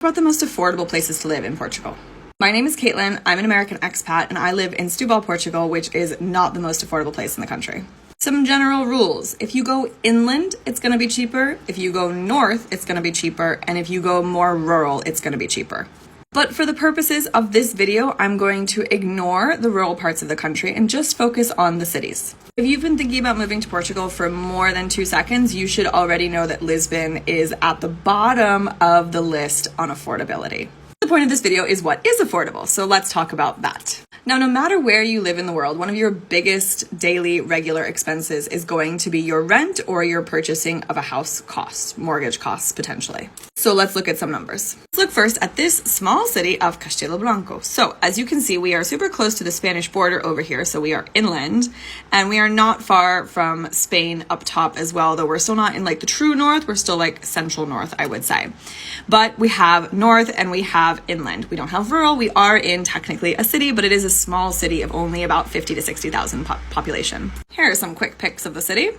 about the most affordable places to live in Portugal. My name is Caitlin, I'm an American expat, and I live in Setúbal, Portugal, which is not the most affordable place in the country. Some general rules. If you go inland, it's going to be cheaper. If you go north, it's going to be cheaper. And if you go more rural, it's going to be cheaper. But for the purposes of this video, I'm going to ignore the rural parts of the country and just focus on the cities. If you've been thinking about moving to Portugal for more than 2 seconds, you should already know that Lisbon is at the bottom of the list on affordability. The point of this video is what is affordable, so let's talk about that. Now, no matter where you live in the world, one of your biggest daily regular expenses is going to be your rent or your purchasing of a house cost, mortgage costs potentially. So let's look at some numbers. Let's look first at this small city of Castelo Branco. So as you can see, we are super close to the Spanish border over here, so we are inland, and we are not far from Spain up top as well, though we're still not in like the true north, we're still like central north, I would say. But we have north and we have inland. We don't have rural. We are in technically a city, but it is a small city of only about 50 to 60,000 population. Here are some quick pics of the city.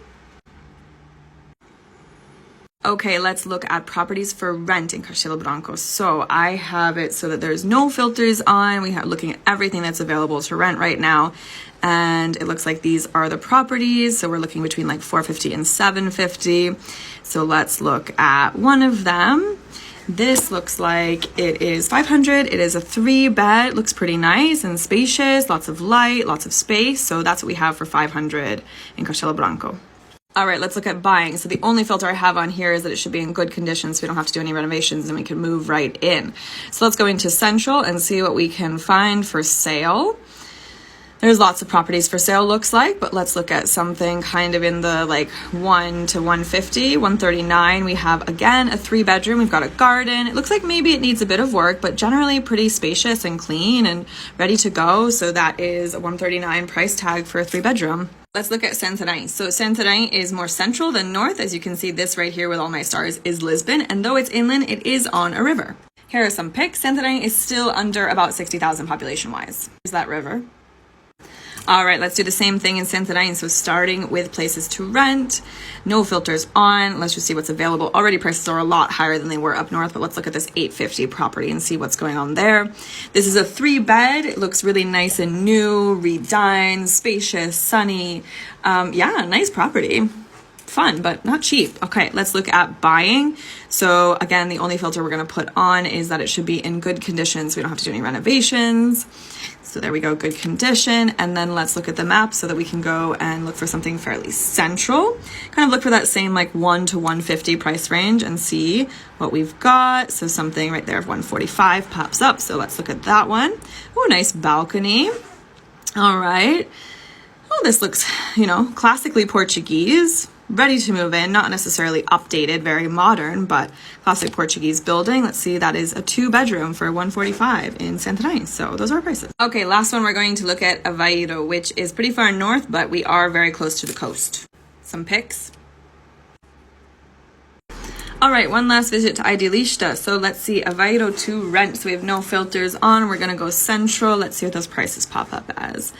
Okay, let's look at properties for rent in Castelo Branco. So I have it so that there's no filters on. We are looking at everything that's available to rent right now. And it looks like these are the properties. So we're looking between like 450 and 750. So let's look at one of them. This looks like it is 500. It is a 3-bed, looks pretty nice and spacious, lots of light, lots of space. So that's what we have for 500 in Castelo Branco. All right, let's look at buying. So the only filter I have on here is that it should be in good condition so we don't have to do any renovations and we can move right in. So let's go into Central and see what we can find for sale. There's lots of properties for sale, looks like, but let's look at something kind of in the like 1 to 150, 139. We have, again, a 3-bedroom. We've got a garden. It looks like maybe it needs a bit of work, but generally pretty spacious and clean and ready to go. So that is a 139 price tag for a 3-bedroom. Let's look at Santarém. So Santarém is more central than north. As you can see, this right here with all my stars is Lisbon. And though it's inland, it is on a river. Here are some pics. Santarém is still under about 60,000 population-wise. There's that river. All right, let's do the same thing in Santarém. So starting with places to rent, no filters on. Let's just see what's available. Already prices are a lot higher than they were up north, but let's look at this 850 property and see what's going on there. This is a 3-bed. It looks really nice and new, redone, spacious, sunny. Yeah, nice property. Fun, but not cheap. Okay, let's look at buying. So again, the only filter we're going to put on is that it should be in good condition, so we don't have to do any renovations. So there we go, good condition. And then let's look at the map so that we can go and look for something fairly central. Kind of look for that same like 1 to 150 price range and see what we've got. So something right there of 145 pops up. So let's look at that one. Oh, nice balcony. All right. Oh, this looks, classically Portuguese. Ready to move in, not necessarily updated, very modern, but classic Portuguese building. Let's see, that is a 2-bedroom for 145 in Santarém. So those are our prices. Okay, last one we're going to look at Aveiro, which is pretty far north, but we are very close to the coast. Some pics. All right, one last visit to Idealista. So let's see, Aveiro to rent. So we have no filters on. We're gonna go central. Let's see what those prices pop up as.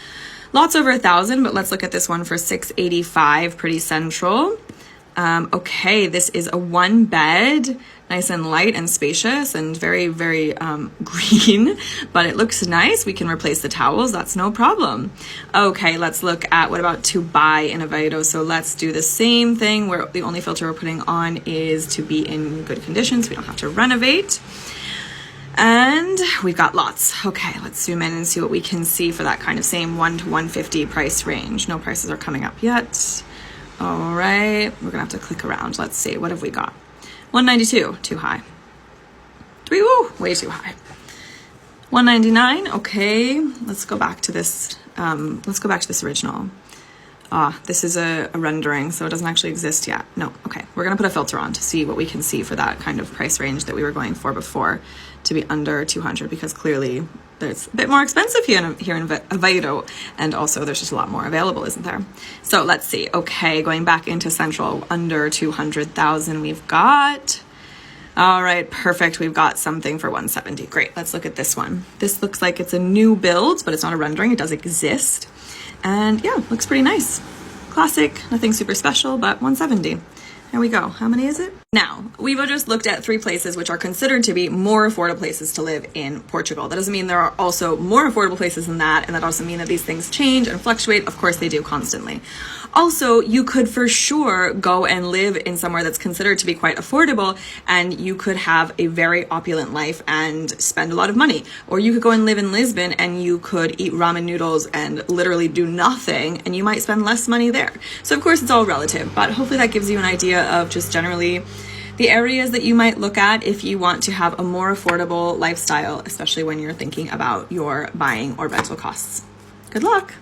Lots over 1,000, but let's look at this one for 685, pretty central. Okay, this is a 1-bed, nice and light and spacious and very, very green, but it looks nice. We can replace the towels, that's no problem. Okay, let's look at what about to buy in Aveiro. So let's do the same thing where the only filter we're putting on is to be in good condition, so we don't have to renovate. And we've got lots. Okay, let's zoom in and see what we can see for that kind of same 1 to 150 price range. No prices are coming up yet. All right, we're gonna have to click around. Let's see, what have we got? 192, too high. 3, woo, way too high. 199, okay. Let's go back to this. Let's go back to this original. This is a rendering, so it doesn't actually exist yet. No, okay. We're gonna put a filter on to see what we can see for that kind of price range that we were going for before, to be under 200, because clearly there's a bit more expensive here in Aveiro, and also there's just a lot more available, isn't there? So let's see. Okay, going back into central, under 200,000 we've got. All right, perfect. We've got something for 170. Great, let's look at this one. This looks like it's a new build, but it's not a rendering, it does exist. And yeah, looks pretty nice. Classic, nothing super special, but 170. There we go. How many is it? Now, we've just looked at 3 places which are considered to be more affordable places to live in Portugal. That doesn't mean there are also more affordable places than that, and that doesn't mean that these things change and fluctuate. Of course, they do constantly. Also, you could for sure go and live in somewhere that's considered to be quite affordable, and you could have a very opulent life and spend a lot of money. Or you could go and live in Lisbon and you could eat ramen noodles and literally do nothing, and you might spend less money there. So of course it's all relative, but hopefully that gives you an idea of just generally the areas that you might look at if you want to have a more affordable lifestyle, especially when you're thinking about your buying or rental costs. Good luck!